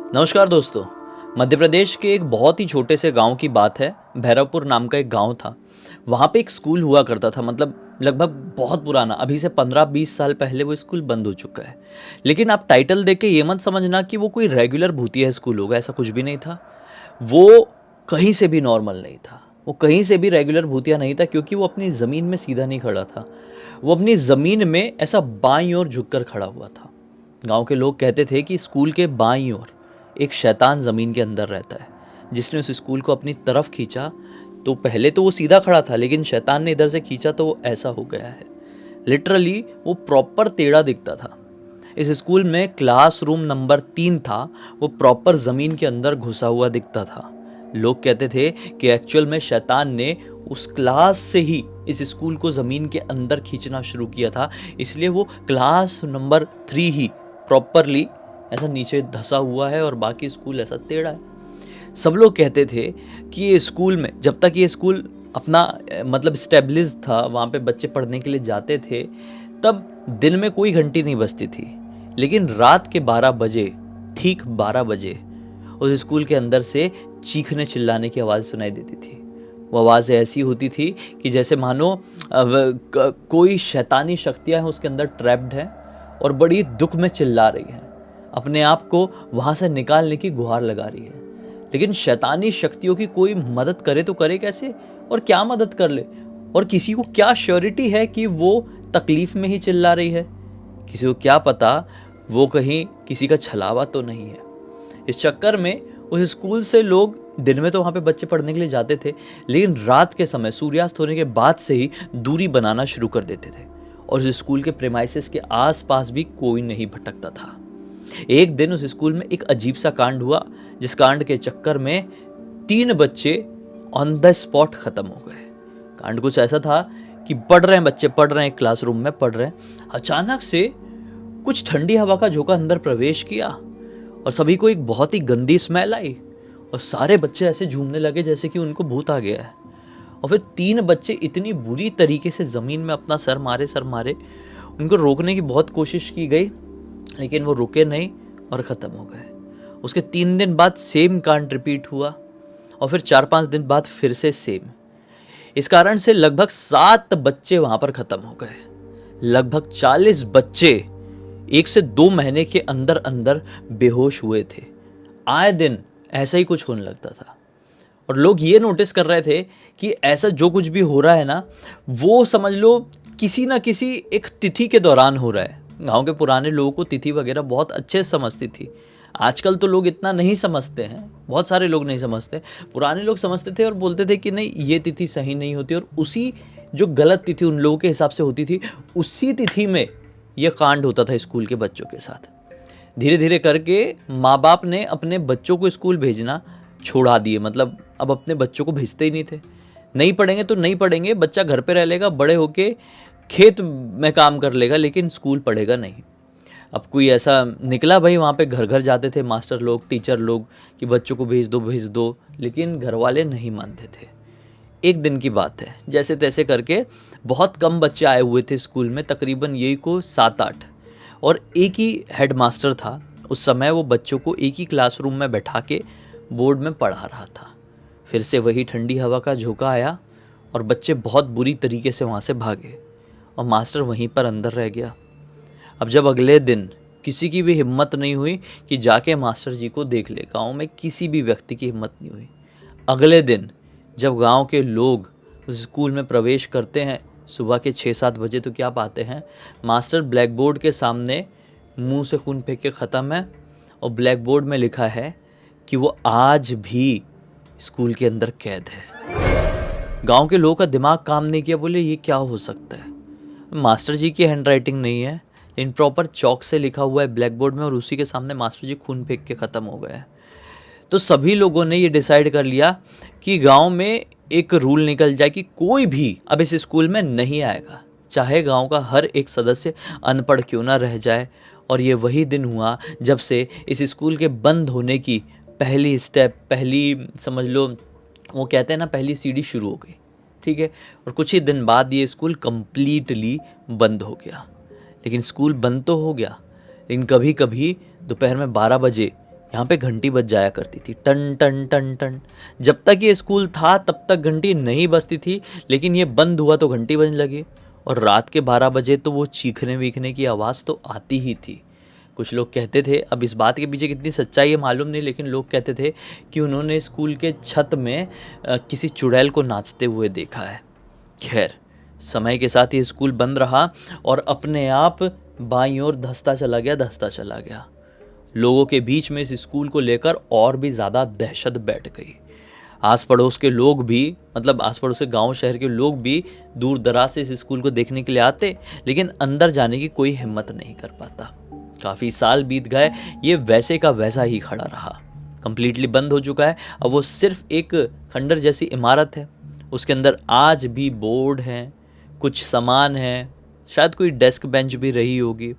नमस्कार दोस्तों। मध्य प्रदेश के एक बहुत ही छोटे से गांव की बात है। भैरवपुर नाम का एक गांव था। वहाँ पे एक स्कूल हुआ करता था, मतलब लगभग बहुत पुराना, अभी से 15-20 साल पहले वो स्कूल बंद हो चुका है। लेकिन आप टाइटल देख के ये मत समझना कि वो कोई रेगुलर भूतिया स्कूल होगा, ऐसा कुछ भी नहीं था। वो कहीं से भी नॉर्मल नहीं था, वो कहीं से भी रेगुलर भूतिया नहीं था, क्योंकि वो अपनी ज़मीन में सीधा नहीं खड़ा था। वो अपनी ज़मीन में ऐसा बाईं ओर झुककर खड़ा हुआ था। गांव के लोग कहते थे कि स्कूल के बाईं ओर एक शैतान ज़मीन के अंदर रहता है, जिसने उस स्कूल को अपनी तरफ खींचा। तो पहले तो वो सीधा खड़ा था, लेकिन शैतान ने इधर से खींचा तो वो ऐसा हो गया है। लिटरली वो प्रॉपर टेढ़ा दिखता था। इस स्कूल में क्लासरूम नंबर 3 था, वो प्रॉपर ज़मीन के अंदर घुसा हुआ दिखता था। लोग कहते थे कि एक्चुअल में शैतान ने उस क्लास से ही इस स्कूल को ज़मीन के अंदर खींचना शुरू किया था, इसलिए वो क्लास नंबर 3 ही प्रॉपरली ऐसा नीचे धंसा हुआ है और बाकी स्कूल ऐसा टेढ़ा है। सब लोग कहते थे कि ये स्कूल में, जब तक ये स्कूल अपना मतलब स्टेब्लिश था, वहाँ पे बच्चे पढ़ने के लिए जाते थे, तब दिन में कोई घंटी नहीं बजती थी। लेकिन रात के 12 बजे, ठीक 12 बजे, उस स्कूल के अंदर से चीखने चिल्लाने की आवाज़ सुनाई देती थी। वो आवाज़ ऐसी होती थी कि जैसे मानो कोई शैतानी शक्तियाँ हैं उसके अंदर ट्रैप्ड हैं और बड़ी दुख में चिल्ला रही हैं, अपने आप को वहाँ से निकालने की गुहार लगा रही है। लेकिन शैतानी शक्तियों की कोई मदद करे तो करे कैसे, और क्या मदद कर ले, और किसी को क्या श्योरिटी है कि वो तकलीफ में ही चिल्ला रही है। किसी को क्या पता वो कहीं किसी का छलावा तो नहीं है। इस चक्कर में उस स्कूल से लोग, दिन में तो वहाँ पे बच्चे पढ़ने के लिए जाते थे, लेकिन रात के समय सूर्यास्त होने के बाद से ही दूरी बनाना शुरू कर देते थे, और उस स्कूल के प्रेमाइसेस के आसपास भी कोई नहीं भटकता था। एक दिन उस स्कूल में एक अजीब सा कांड हुआ, जिस कांड के चक्कर में 3 बच्चे ऑन द स्पॉट खत्म हो गए। कांड कुछ ऐसा था कि पढ़ रहे हैं बच्चे, पढ़ रहे हैं, क्लासरूम में पढ़ रहे हैं, अचानक से कुछ ठंडी हवा का झोंका अंदर प्रवेश किया और सभी को एक बहुत ही गंदी स्मेल आई, और सारे बच्चे ऐसे झूमने लगे जैसे कि उनको भूत आ गया है। और फिर 3 बच्चे इतनी बुरी तरीके से ज़मीन में अपना सर मारे, उनको रोकने की बहुत कोशिश की गई, लेकिन वो रुके नहीं और ख़त्म हो गए। उसके 3 दिन बाद सेम कांड रिपीट हुआ, और फिर 4-5 दिन बाद फिर से सेम। इस कारण से लगभग 7 बच्चे वहाँ पर ख़त्म हो गए। लगभग 40 बच्चे 1 से 2 महीने के अंदर अंदर बेहोश हुए थे। आए दिन ऐसा ही कुछ होने लगता था, और लोग ये नोटिस कर रहे थे कि ऐसा जो कुछ भी हो रहा है ना, वो समझ लो किसी ना किसी एक तिथि के दौरान हो रहा है। गांव के पुराने लोगों को तिथि वगैरह बहुत अच्छे से समझती थी। आजकल तो लोग इतना नहीं समझते हैं, बहुत सारे लोग नहीं समझते। पुराने लोग समझते थे और बोलते थे कि नहीं, ये तिथि सही नहीं होती, और उसी जो गलत तिथि उन लोगों के हिसाब से होती थी, उसी तिथि में यह कांड होता था स्कूल के बच्चों के साथ। धीरे धीरे करके माँ बाप ने अपने बच्चों को स्कूल भेजना छोड़ा दिए, मतलब अब अपने बच्चों को भेजते ही नहीं थे। नहीं पढ़ेंगे तो नहीं पढ़ेंगे, बच्चा घर पे रह लेगा, बड़े होके खेत में काम कर लेगा, लेकिन स्कूल पढ़ेगा नहीं। अब कोई ऐसा निकला भाई, वहाँ पे घर घर जाते थे मास्टर लोग, टीचर लोग, कि बच्चों को भेज दो, लेकिन घर वाले नहीं मानते थे। एक दिन की बात है, जैसे तैसे करके बहुत कम बच्चे आए हुए थे स्कूल में, तकरीबन यही को 7-8, और एक ही हेड मास्टर था। उस समय वो बच्चों को एक ही क्लासरूम में बैठा के बोर्ड में पढ़ा रहा था। फिर से वही ठंडी हवा का झोंका आया और बच्चे बहुत बुरी तरीके से वहाँ से भागे, और मास्टर वहीं पर अंदर रह गया। अब जब अगले दिन किसी की भी हिम्मत नहीं हुई कि जाके मास्टर जी को देख ले, गाँव में किसी भी व्यक्ति की हिम्मत नहीं हुई। अगले दिन जब गांव के लोग उस स्कूल में प्रवेश करते हैं सुबह के 6-7 बजे, तो क्या पाते हैं, मास्टर ब्लैक बोर्ड के सामने मुंह से खून फेंक के ख़त्म है, और ब्लैक बोर्ड में लिखा है कि वो आज भी स्कूल के अंदर कैद है। गांव के लोगों का दिमाग काम नहीं किया, बोले ये क्या हो सकता है, मास्टर जी की हैंड राइटिंग नहीं है, इन प्रॉपर चौक से लिखा हुआ है ब्लैक बोर्ड में, और उसी के सामने मास्टर जी खून फेंक के ख़त्म हो गए हैं। तो सभी लोगों ने ये डिसाइड कर लिया कि गांव में एक रूल निकल जाए कि कोई भी अब इस स्कूल में नहीं आएगा, चाहे गांव का हर एक सदस्य अनपढ़ क्यों ना रह जाए। और ये वही दिन हुआ जब से इस स्कूल के बंद होने की पहली समझ लो, वो कहते हैं ना, पहली सीढ़ी शुरू हो गई। ठीक है, और कुछ ही दिन बाद ये स्कूल कम्प्लीटली बंद हो गया। लेकिन स्कूल बंद तो हो गया, लेकिन कभी कभी दोपहर में 12 बजे यहाँ पे घंटी बज जाया करती थी, टन टन टन टन। जब तक ये स्कूल था तब तक घंटी नहीं बजती थी, लेकिन ये बंद हुआ तो घंटी बजने लगी। और रात के 12 बजे तो वो चीखने वीखने की आवाज़ तो आती ही थी। कुछ लोग कहते थे, अब इस बात के पीछे कितनी सच्चाई है मालूम नहीं, लेकिन लोग कहते थे कि उन्होंने स्कूल के छत में किसी चुड़ैल को नाचते हुए देखा है। खैर, समय के साथ ये स्कूल बंद रहा और अपने आप बाईं ओर धंसता चला गया, धंसता चला गया। लोगों के बीच में इस स्कूल को लेकर और भी ज़्यादा दहशत बैठ गई। आस पड़ोस के लोग भी, मतलब आस पड़ोस के गांव शहर के लोग भी दूर दराज से इस स्कूल को देखने के लिए आते, लेकिन अंदर जाने की कोई हिम्मत नहीं कर पाता। काफ़ी साल बीत गए, ये वैसे का वैसा ही खड़ा रहा, कंप्लीटली बंद हो चुका है। अब वो सिर्फ एक खंडर जैसी इमारत है, उसके अंदर आज भी बोर्ड हैं, कुछ सामान है, शायद कोई डेस्क बेंच भी रही होगी।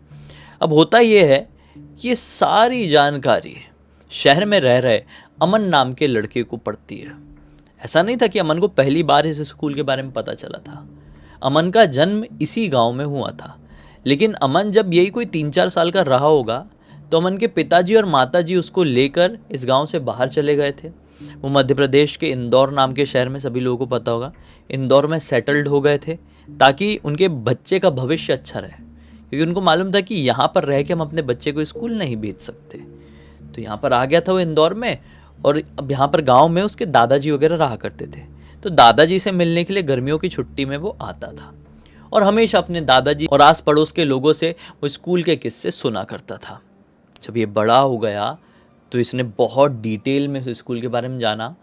अब होता ये है कि ये सारी जानकारी शहर में रह रहे अमन नाम के लड़के को पड़ती है। ऐसा नहीं था कि अमन को पहली बार इस स्कूल के बारे में पता चला था। अमन का जन्म इसी गांव में हुआ था, लेकिन अमन जब यही कोई 3-4 साल का रहा होगा तो अमन के पिताजी और माताजी उसको लेकर इस गांव से बाहर चले गए थे। वो मध्य प्रदेश के इंदौर नाम के शहर में, सभी लोगों को पता होगा, इंदौर में सेटल्ड हो गए थे ताकि उनके बच्चे का भविष्य अच्छा रहे, क्योंकि उनको मालूम था कि यहाँ पर रह के हम अपने बच्चे को स्कूल नहीं भेज सकते। तो यहाँ पर आ गया था वो इंदौर में, और अब यहाँ पर गांव में उसके दादाजी वगैरह रहा करते थे। तो दादाजी से मिलने के लिए गर्मियों की छुट्टी में वो आता था और हमेशा अपने दादाजी और आस पड़ोस के लोगों से वो स्कूल के किस्से सुना करता था। जब ये बड़ा हो गया तो इसने बहुत डिटेल में उस स्कूल के बारे में जाना,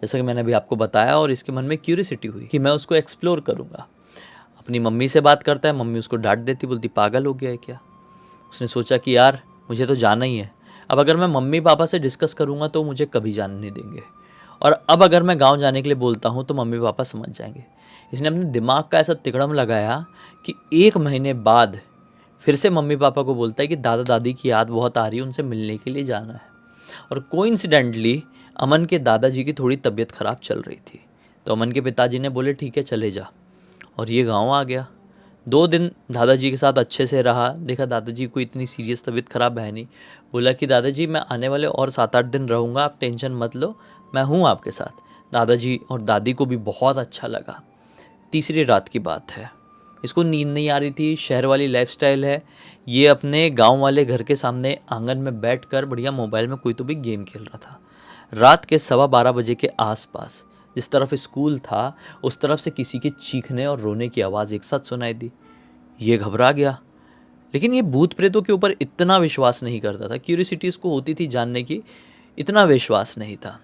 जैसा कि मैंने अभी आपको बताया, और इसके मन में क्यूरियोसिटी हुई कि मैं उसको एक्सप्लोर करूँगा। अपनी मम्मी से बात करता है, मम्मी उसको डांट देती, बोलती पागल हो गया है क्या। उसने सोचा कि यार मुझे तो जाना ही है, अब अगर मैं मम्मी पापा से डिस्कस करूँगा तो मुझे कभी जाने नहीं देंगे, और अब अगर मैं गांव जाने के लिए बोलता हूँ तो मम्मी पापा समझ जाएंगे। इसने अपने दिमाग का ऐसा तिकड़म लगाया कि 1 महीने बाद फिर से मम्मी पापा को बोलता है कि दादा दादी की याद बहुत आ रही है, उनसे मिलने के लिए जाना है। और कोइंसिडेंटली अमन के दादाजी की थोड़ी तबीयत ख़राब चल रही थी, तो अमन के पिताजी ने बोले ठीक है चले जा, और ये गांव आ गया। 2 दिन दादाजी के साथ अच्छे से रहा, देखा दादाजी को इतनी सीरियस तबीयत खराब है नहीं। बोला कि दादाजी मैं आने वाले और 7-8 दिन रहूँगा, आप टेंशन मत लो, मैं हूँ आपके साथ। दादाजी और दादी को भी बहुत अच्छा लगा। तीसरी रात की बात है, इसको नींद नहीं आ रही थी, शहर वाली लाइफस्टाइल है, ये अपने गांव वाले घर के सामने आंगन में बैठकर बढ़िया मोबाइल में कोई तो भी गेम खेल रहा था। रात के 12:15 बजे के आसपास जिस तरफ स्कूल था उस तरफ से किसी के चीखने और रोने की आवाज़ एक साथ सुनाई दी। ये घबरा गया, लेकिन ये भूत प्रेतों के ऊपर इतना विश्वास नहीं करता था, क्यूरियोसिटी इसको होती थी जानने की, इतना विश्वास नहीं था।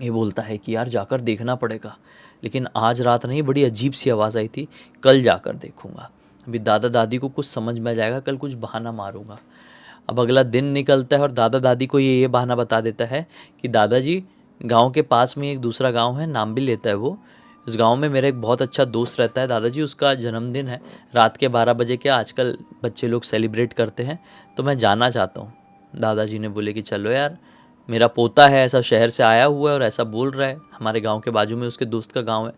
ये बोलता है कि यार जाकर देखना पड़ेगा, लेकिन आज रात नहीं, बड़ी अजीब सी आवाज़ आई थी, कल जाकर देखूंगा। अभी दादा दादी को कुछ समझ में आ जाएगा, कल कुछ बहाना मारूंगा। अब अगला दिन निकलता है और दादा दादी को ये बहाना बता देता है कि दादाजी गांव के पास में एक दूसरा गांव है, नाम भी लेता है वो, उस गांव में मेरा एक बहुत अच्छा दोस्त रहता है दादाजी, उसका जन्मदिन है रात के 12 बजे के, आजकल बच्चे लोग सेलिब्रेट करते हैं, तो मैं जाना चाहता हूँ। दादाजी ने बोले कि चलो यार, मेरा पोता है, ऐसा शहर से आया हुआ है और ऐसा बोल रहा है, हमारे गांव के बाजू में उसके दोस्त का गांव है,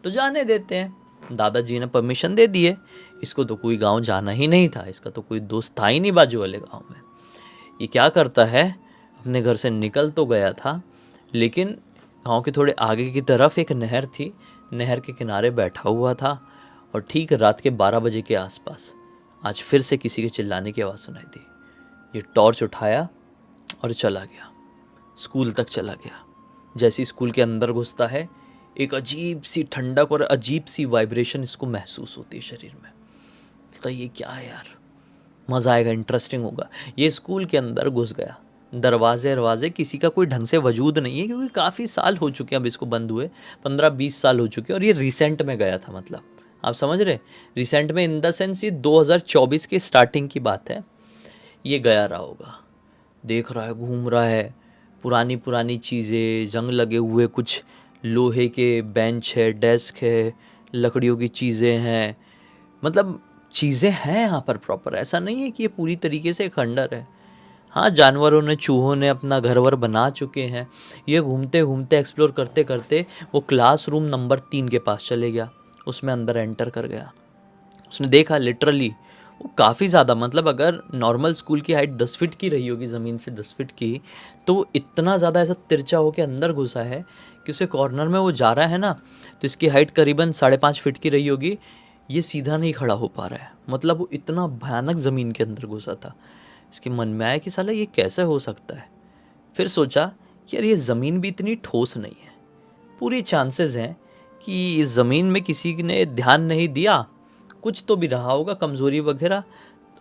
तो जाने देते हैं। दादाजी ने परमिशन दे दिए। इसको तो कोई गांव जाना ही नहीं था, इसका तो कोई दोस्त था ही नहीं बाजू वाले गांव में। ये क्या करता है, अपने घर से निकल तो गया था, लेकिन गांव के थोड़े आगे की तरफ एक नहर थी, नहर के किनारे बैठा हुआ था, और ठीक रात के 12 बजे के आसपास आज फिर से किसी के चिल्लाने की आवाज़ सुनाई दी। ये टॉर्च उठाया और चला गया, स्कूल तक चला गया। जैसे स्कूल के अंदर घुसता है, एक अजीब सी ठंडक और अजीब सी वाइब्रेशन इसको महसूस होती है शरीर में। तो ये क्या है यार, मज़ा आएगा, इंटरेस्टिंग होगा। ये स्कूल के अंदर घुस गया, दरवाजे किसी का कोई ढंग से वजूद नहीं है, क्योंकि काफ़ी साल हो चुके हैं अब इसको बंद हुए, 15-20 साल हो चुके हैं, और ये रिसेंट में गया था, मतलब आप समझ रहे, रिसेंट में इन द सेंस ये 2024 की स्टार्टिंग की बात है। ये गया रहा होगा, देख रहा है, घूम रहा है, पुरानी पुरानी चीज़ें, जंग लगे हुए कुछ लोहे के बेंच है, डेस्क है, लकड़ियों की चीज़ें हैं, मतलब चीज़ें हैं यहाँ पर प्रॉपर, ऐसा नहीं है कि ये पूरी तरीके से खंडर है। हाँ, जानवरों ने, चूहों ने अपना घर वर बना चुके हैं। ये घूमते घूमते एक्सप्लोर करते करते वो क्लासरूम नंबर 3 के पास चले गया, उसमें अंदर एंटर कर गया। उसने देखा लिटरली वो काफ़ी ज़्यादा, मतलब अगर नॉर्मल स्कूल की हाइट 10 फीट की रही होगी ज़मीन से 10 फीट की, तो वो इतना ज़्यादा ऐसा तिरछा होके अंदर घुसा है कि उसे कॉर्नर में वो जा रहा है ना, तो इसकी हाइट करीबन 5.5 फीट की रही होगी, ये सीधा नहीं खड़ा हो पा रहा है। मतलब वो इतना भयानक ज़मीन के अंदर घुसा था। इसके मन में आया कि साला ये कैसे हो सकता है। फिर सोचा कि यार ये ज़मीन भी इतनी ठोस नहीं है, पूरी चांसेस हैं कि इस ज़मीन में किसी ने ध्यान नहीं दिया, कुछ तो भी रहा होगा, कमज़ोरी वगैरह,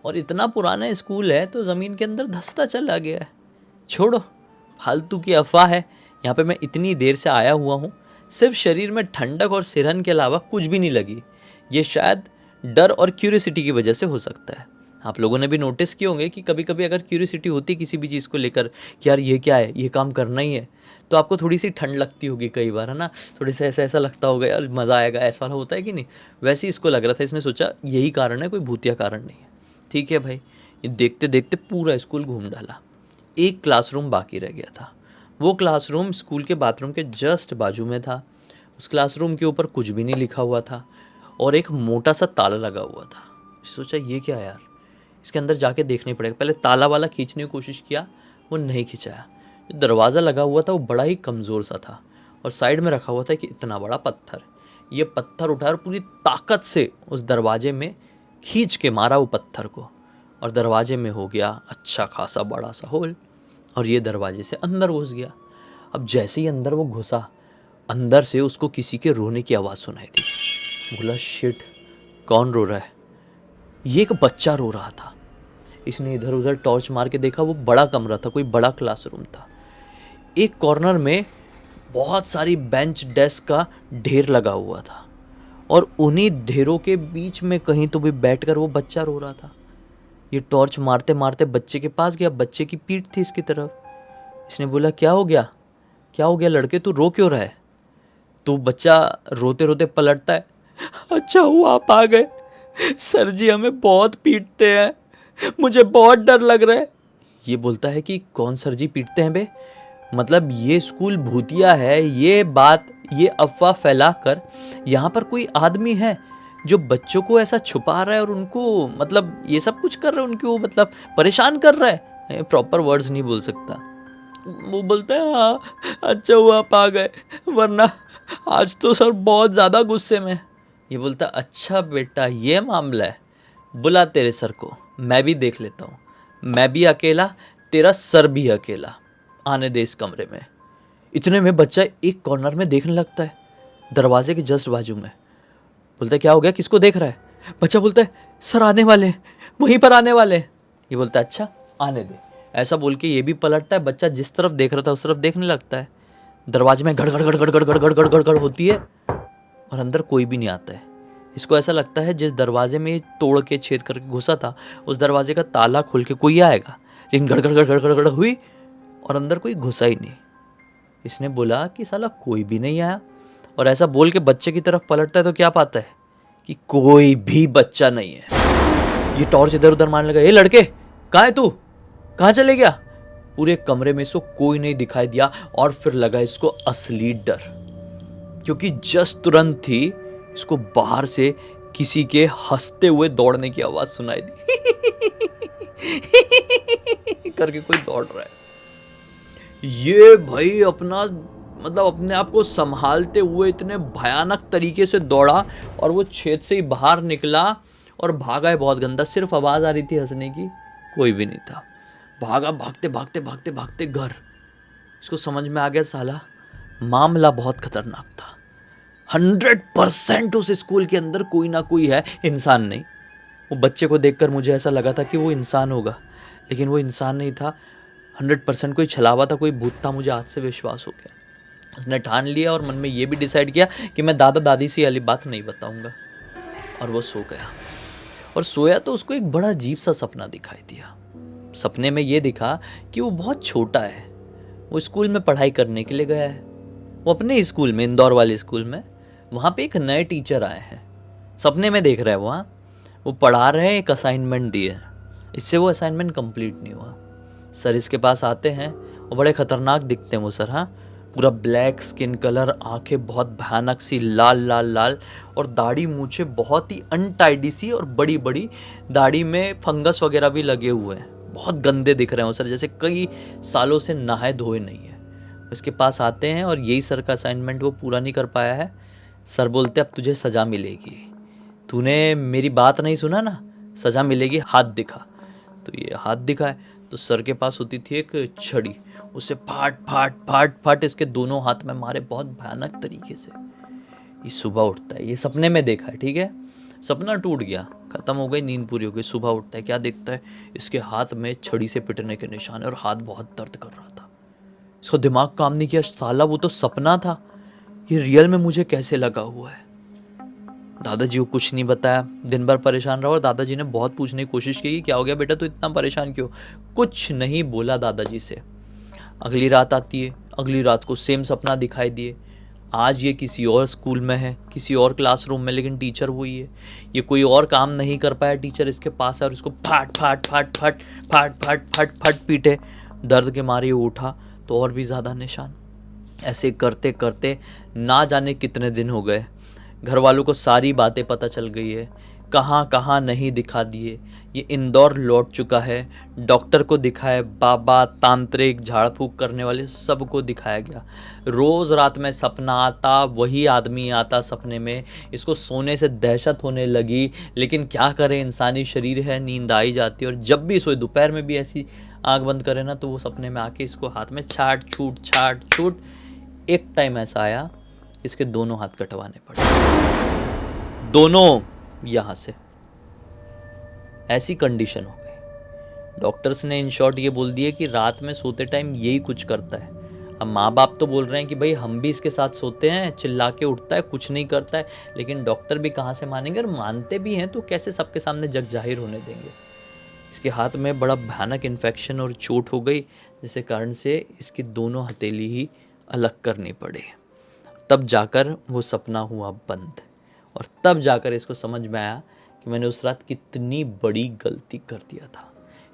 और इतना पुराना स्कूल है तो ज़मीन के अंदर धंसता चला गया है। छोड़ो, फालतू की अफवाह है। यहाँ पे मैं इतनी देर से आया हुआ हूँ, सिर्फ शरीर में ठंडक और सिरहन के अलावा कुछ भी नहीं लगी। ये शायद डर और क्यूरियोसिटी की वजह से हो सकता है। आप लोगों ने भी नोटिस किए होंगे कि कभी कभी अगर क्यूरियोसिटी होती है किसी भी चीज़ को लेकर कि यार ये क्या है, ये काम करना ही है, तो आपको थोड़ी सी ठंड लगती होगी कई बार, है ना, थोड़ी सा ऐसा ऐसा लगता होगा यार मज़ा आएगा, ऐसा वाला होता है कि नहीं। वैसे ही इसको लग रहा था। इसने सोचा यही कारण है, कोई भूतिया कारण नहीं है। ठीक है भाई, ये देखते देखते पूरा स्कूल घूम डाला। एक क्लासरूम बाकी रह गया था। वो क्लासरूम स्कूल के बाथरूम के जस्ट बाजू में था। उस क्लासरूम के ऊपर कुछ भी नहीं लिखा हुआ था और एक मोटा सा ताला लगा हुआ था। सोचा ये क्या है यार, इसके अंदर जाके देखना ही पड़ेगा। पहले ताला वाला खींचने की कोशिश किया, वो नहीं खिंचाया। जो दरवाज़ा लगा हुआ था वो बड़ा ही कमज़ोर सा था और साइड में रखा हुआ था कि इतना बड़ा पत्थर। ये पत्थर उठाकर पूरी ताकत से उस दरवाजे में खींच के मारा वो पत्थर को, और दरवाजे में हो गया अच्छा खासा बड़ा सा होल, और ये दरवाजे से अंदर घुस गया। अब जैसे ही अंदर वो घुसा, अंदर से उसको किसी के रोने की आवाज़ सुनाई दी। बोला शिट, कौन रो रहा है? ये एक बच्चा रो रहा था। इसने इधर उधर टॉर्च मार के देखा, वो बड़ा कमरा था, कोई बड़ा क्लासरूम था। एक कॉर्नर में बहुत सारी बेंच डेस्क का ढेर लगा हुआ था और उन्हीं ढेरों के बीच में कहीं तो भी बैठकर वो बच्चा रो रहा था। ये टॉर्च मारते मारते बच्चे के पास गया, बच्चे की पीठ थी इसकी तरफ। इसने बोला क्या हो गया, क्या हो गया लड़के, तू रो क्यों रहा है? तो बच्चा रोते रोते पलटता है, अच्छा हुआ आप आ गए, सर जी हमें बहुत पीटते हैं, मुझे बहुत डर लग रहा है। ये बोलता है कि कौन सर जी पीटते हैं बे? मतलब ये स्कूल भूतिया है, ये बात, ये अफवाह फैलाकर यहाँ पर कोई आदमी है जो बच्चों को ऐसा छुपा रहा है और उनको मतलब ये सब कुछ कर रहा है, उनको मतलब परेशान कर रहा है। प्रॉपर वर्ड्स नहीं बोल सकता। वो बोलता है हाँ, अच्छा हुआ आप आ गए, वरना आज तो सर बहुत ज़्यादा गुस्से में। ये बोलता अच्छा बेटा ये मामला है, बुला तेरे सर को, मैं भी देख लेता हूँ, मैं भी अकेला, तेरा सर भी अकेला, आने दे इस कमरे में। इतने में बच्चा एक कॉर्नर में देखने लगता है, दरवाजे के जस्ट बाजू में। बोलता है क्या हो गया, किसको देख रहा है? बच्चा बोलता है सर आने वाले हैं, वहीं पर आने वाले हैं। ये बोलता है अच्छा आने दे। ऐसा बोल के ये भी पलटता है, बच्चा जिस तरफ देख रहा था उस तरफ देखने लगता है। दरवाजे में गड़ गड़ गड़ गड़ गड़ गड़ गड़ गड़ गड़ गड़ होती है और अंदर कोई भी नहीं आता है। इसको ऐसा लगता है जिस दरवाजे में तोड़ के छेद करके घुसा था उस दरवाजे का ताला खोल के कोई आएगा, लेकिन गड़ गड़ गड़ गड़ गड़ गड़ हुई और अंदर कोई घुसा ही नहीं। इसने बोला कि साला कोई भी नहीं आया, और ऐसा बोल के बच्चे की तरफ पलटता है तो क्या पाता है कि कोई भी बच्चा नहीं है। ये टॉर्च इधर उधर मारने लगा, ये लड़के कहाँ है तू, कहाँ चले गया? पूरे कमरे में इसको कोई नहीं दिखाई दिया और फिर लगा इसको असली डर, क्योंकि जस्ट तुरंत ही इसको बाहर से किसी के हंसते हुए दौड़ने की आवाज सुनाई दी करके कोई दौड़ रहा है। ये भाई अपना मतलब अपने आप को संभालते हुए इतने भयानक तरीके से दौड़ा और वो छेद से ही बाहर निकला और भागा है बहुत गंदा। सिर्फ आवाज आ रही थी हंसने की, कोई भी नहीं था। भागा भागते भागते भागते भागते घर। इसको समझ में आ गया साला मामला बहुत खतरनाक था। 100% उस स्कूल के अंदर कोई ना कोई है, इंसान नहीं। वो बच्चे को देखकर मुझे ऐसा लगा था कि वो इंसान होगा, लेकिन वो इंसान नहीं था। 100% कोई छलावा था, कोई भूत था। मुझे आज से विश्वास हो गया। उसने ठान लिया और मन में ये भी डिसाइड किया कि मैं दादा दादी से वाली बात नहीं बताऊंगा, और वो सो गया। और सोया तो उसको एक बड़ा अजीब सा सपना दिखाई दिया। सपने में ये दिखा कि वो बहुत छोटा है, वो स्कूल में पढ़ाई करने के लिए गया है। वो अपने स्कूल में, इंदौर वाले स्कूल में, वहाँ पे एक नए टीचर आए हैं। सपने में देख रहा है वहाँ वो पढ़ा रहे हैं, एक असाइनमेंट दिए हैं। इससे वो असाइनमेंट कंप्लीट नहीं हुआ। सर इसके पास आते हैं, वो बड़े ख़तरनाक दिखते हैं वो सर। हाँ, पूरा ब्लैक स्किन कलर, आंखें बहुत भयानक सी लाल लाल लाल, और दाढ़ी मूछे बहुत ही अनटाइडी सी, और बड़ी बड़ी दाढ़ी में फंगस वगैरह भी लगे हुए हैं। बहुत गंदे दिख रहे हैं सर, जैसे कई सालों से नहाए धोए नहीं है। उसके पास आते हैं और यही सर का असाइनमेंट वो पूरा नहीं कर पाया है। सर बोलते अब तुझे सज़ा मिलेगी, तूने मेरी बात नहीं सुना ना, सज़ा मिलेगी, हाथ दिखा। तो ये हाथ दिखा है, तो सर के पास होती थी एक छड़ी, उसे फाट फाट फाट फाट इसके दोनों हाथ में मारे बहुत भयानक तरीके से। ये सुबह उठता है, ये सपने में देखा है, ठीक है, सपना टूट गया, खत्म हो गई, नींद पूरी हो गई। सुबह उठता है, क्या देखता है, इसके हाथ में छड़ी से पिटने के निशान है और हाथ बहुत दर्द कर रहा था। इसका दिमाग काम नहीं किया, साला वो तो सपना था, ये रियल में मुझे कैसे लगा हुआ है। दादाजी को कुछ नहीं बताया, दिन भर परेशान रहा, और दादाजी ने बहुत पूछने की कोशिश की कि क्या हो गया बेटा, तू इतना परेशान क्यों। कुछ नहीं बोला दादाजी से। अगली रात आती है, अगली रात को सेम सपना दिखाई दिए। आज ये किसी और स्कूल में है, किसी और क्लासरूम में, लेकिन टीचर वही है। ये कोई और काम नहीं कर पाया, टीचर इसके पास है और इसको फाट फाट फाट फाट फाट फाट फाट फाट पीटे। दर्द के मारे वो उठा तो और भी ज़्यादा निशान। ऐसे करते करते ना जाने कितने दिन हो गए। घर वालों को सारी बातें पता चल गई है, कहाँ कहाँ नहीं दिखा दिए। ये इंदौर लौट चुका है, डॉक्टर को दिखाया, बाबा, तांत्रिक, झाड़ फूक करने वाले सबको दिखाया गया। रोज़ रात में सपना आता, वही आदमी आता सपने में। इसको सोने से दहशत होने लगी, लेकिन क्या करे, इंसानी शरीर है, नींद आ ही जाती है। और जब भी सोए, दोपहर में भी ऐसी आँख बंद करे ना, तो वो सपने में आके इसको हाथ में छाट छूट। एक टाइम ऐसा आया, इसके दोनों हाथ कटवाने पड़े, दोनों यहाँ से। ऐसी कंडीशन हो गई। डॉक्टर्स ने इन शॉर्ट ये बोल दिया कि रात में सोते टाइम यही कुछ करता है। अब माँ बाप तो बोल रहे हैं कि भाई हम भी इसके साथ सोते हैं, चिल्ला के उठता है, कुछ नहीं करता है, लेकिन डॉक्टर भी कहाँ से मानेंगे, और मानते भी हैं तो कैसे सबके सामने जग जाहिर होने देंगे। इसके हाथ में बड़ा भयानक इन्फेक्शन और चोट हो गई, जिसके कारण से इसकी दोनों हथेली ही अलग करनी पड़ी। तब जाकर वो सपना हुआ बंद, और तब जाकर इसको समझ में आया कि मैंने उस रात कितनी बड़ी गलती कर दिया था।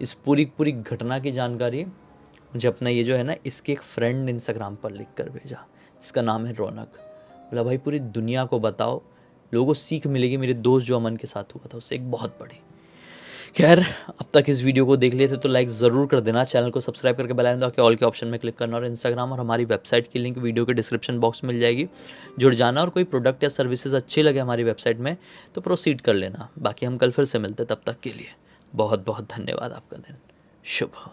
इस पूरी घटना की जानकारी मुझे अपना ये जो है ना, इसके एक फ्रेंड ने इंस्टाग्राम पर लिख कर भेजा, जिसका नाम है रौनक। बोला भाई पूरी दुनिया को बताओ, लोगों को सीख मिलेगी। मेरे दोस्त जो अमन के साथ हुआ था उससे एक बहुत बड़ी। खैर, अब तक इस वीडियो को देख लिए थे तो लाइक ज़रूर कर देना, चैनल को सब्सक्राइब करके बेल आइकन दबा के ऑल के ऑप्शन में क्लिक करना, और इंस्टाग्राम और हमारी वेबसाइट की लिंक वीडियो के डिस्क्रिप्शन बॉक्स में मिल जाएगी, जुड़ जाना। और कोई प्रोडक्ट या सर्विसेज अच्छे लगे हमारी वेबसाइट में तो प्रोसीड कर लेना। बाकी हम कल फिर से मिलते, तब तक के लिए बहुत बहुत धन्यवाद। आपका दिन शुभ हो।